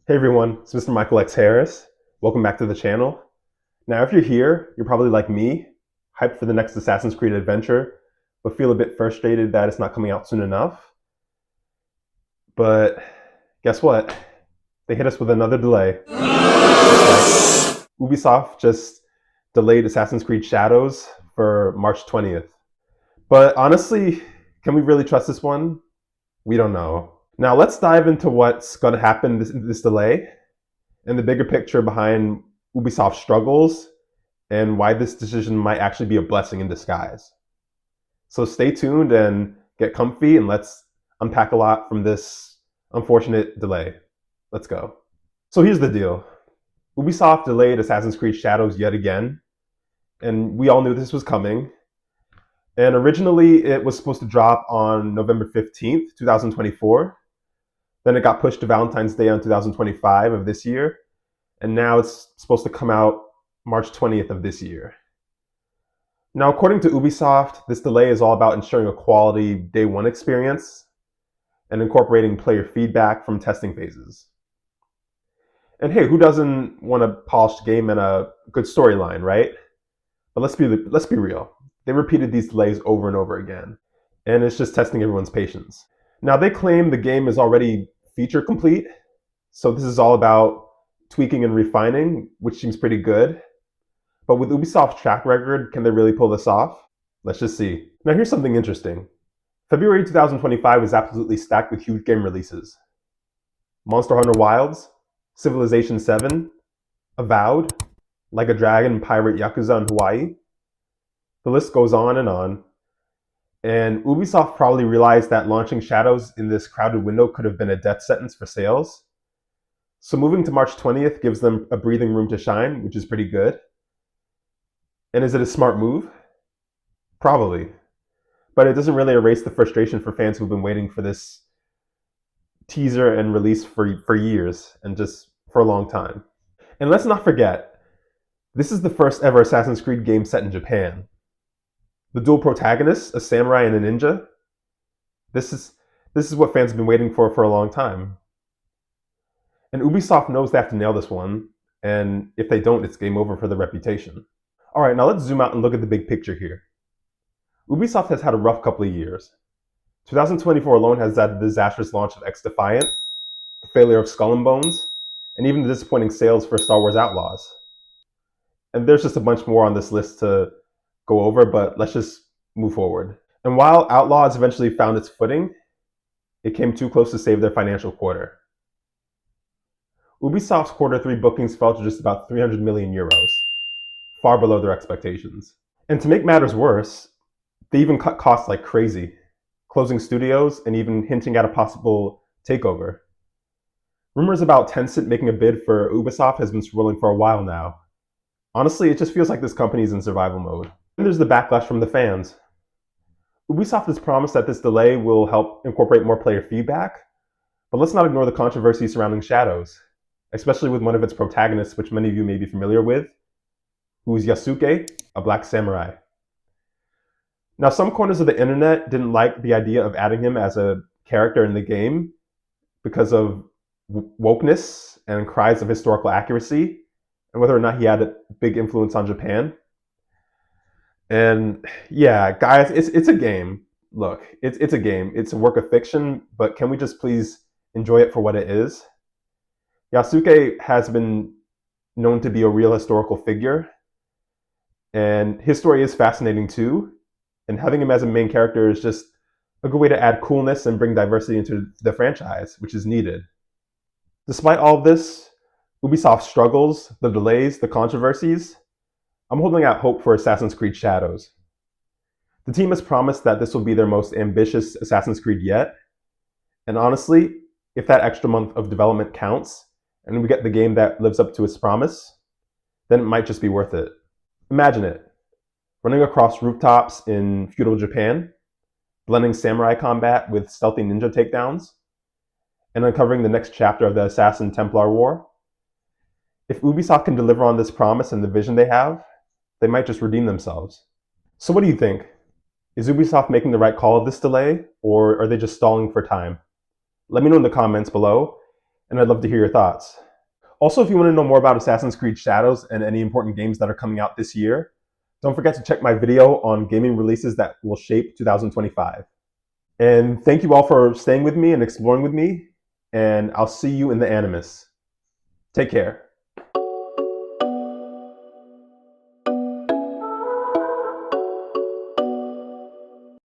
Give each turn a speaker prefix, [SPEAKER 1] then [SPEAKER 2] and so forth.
[SPEAKER 1] Hey everyone, it's mr.michaelxharris. Welcome back to the channel. Now if you're here, you're probably like me, hyped for the next Assassin's Creed adventure, but feel a bit frustrated that it's not coming out soon enough. But guess what? They hit us with another delay. That's right. Ubisoft just delayed Assassin's Creed Shadows for March 20th. But honestly, can we really trust this one? We don't know. Now let's dive into what's going to happen this delay and the bigger picture behind Ubisoft's struggles and why this decision might actually be a blessing in disguise. So stay tuned and get comfy, and let's unpack a lot from this unfortunate delay. Let's go. So here's the deal. Ubisoft delayed Assassin's Creed Shadows yet again, and we all knew this was coming. And originally it was supposed to drop on November 15th, 2024. Then it got pushed to Valentine's Day on 2025 of this year. And now it's supposed to come out March 20th of this year. Now, according to Ubisoft, this delay is all about ensuring a quality day one experience and incorporating player feedback from testing phases. And hey, who doesn't want a polished game and a good storyline, right? But let's be real. They repeated these delays over and over again, and it's just testing everyone's patience. Now, they claim the game is already feature complete, so this is all about tweaking and refining, which seems pretty good. But with Ubisoft's track record, can they really pull this off? Let's just see. Now, here's something interesting. February 2025 is absolutely stacked with huge game releases. Monster Hunter Wilds, Civilization 7, Avowed, Like a Dragon, Pirate Yakuza in Hawaii. The list goes on. And Ubisoft probably realized that launching Shadows in this crowded window could have been a death sentence for sales. So moving to March 20th gives them a breathing room to shine, which is pretty good. And is it a smart move? Probably. But it doesn't really erase the frustration for fans who've been waiting for this teaser and release for years and just for a long time. And let's not forget, this is the first ever Assassin's Creed game set in Japan. The dual protagonists, a samurai and a ninja. This is what fans have been waiting for a long time. And Ubisoft knows they have to nail this one, and if they don't, it's game over for the reputation. All right, now let's zoom out and look at the big picture here. Ubisoft has had a rough couple of years. 2024 alone has had the disastrous launch of X Defiant, the failure of Skull and Bones, and even the disappointing sales for Star Wars Outlaws. And there's just a bunch more on this list to go over, but let's just move forward. And while Outlaws eventually found its footing, it came too close to save their financial quarter. Ubisoft's Q3 bookings fell to just about 300 million euros, far below their expectations. And to make matters worse, they even cut costs like crazy, closing studios and even hinting at a possible takeover. Rumors about Tencent making a bid for Ubisoft has been swirling for a while now. Honestly, it just feels like this company is in survival mode. And there's the backlash from the fans. Ubisoft has promised that this delay will help incorporate more player feedback, but let's not ignore the controversy surrounding Shadows, especially with one of its protagonists, which many of you may be familiar with, who is Yasuke, a black samurai. Now, some corners of the internet didn't like the idea of adding him as a character in the game because of wokeness and cries of historical accuracy, and whether or not he had a big influence on Japan. And yeah, guys, it's a game. Look, it's a game. It's a work of fiction, but can we just please enjoy it for what it is? Yasuke has been known to be a real historical figure, and his story is fascinating too. And having him as a main character is just a good way to add coolness and bring diversity into the franchise, which is needed. Despite all of this, Ubisoft's struggles, the delays, the controversies, I'm holding out hope for Assassin's Creed Shadows. The team has promised that this will be their most ambitious Assassin's Creed yet. And honestly, if that extra month of development counts, and we get the game that lives up to its promise, then it might just be worth it. Imagine it. Running across rooftops in feudal Japan, blending samurai combat with stealthy ninja takedowns, and uncovering the next chapter of the Assassin Templar War. If Ubisoft can deliver on this promise and the vision they have, they might just redeem themselves. So what do you think? Is Ubisoft making the right call of this delay, or are they just stalling for time? Let me know in the comments below. and I'd love to hear your thoughts. Also, if you want to know more about Assassin's Creed Shadows and any important games that are coming out this year, don't forget to check my video on gaming releases that will shape 2025. And thank you all for staying with me and exploring with me, and I'll see you in the Animus. Take care.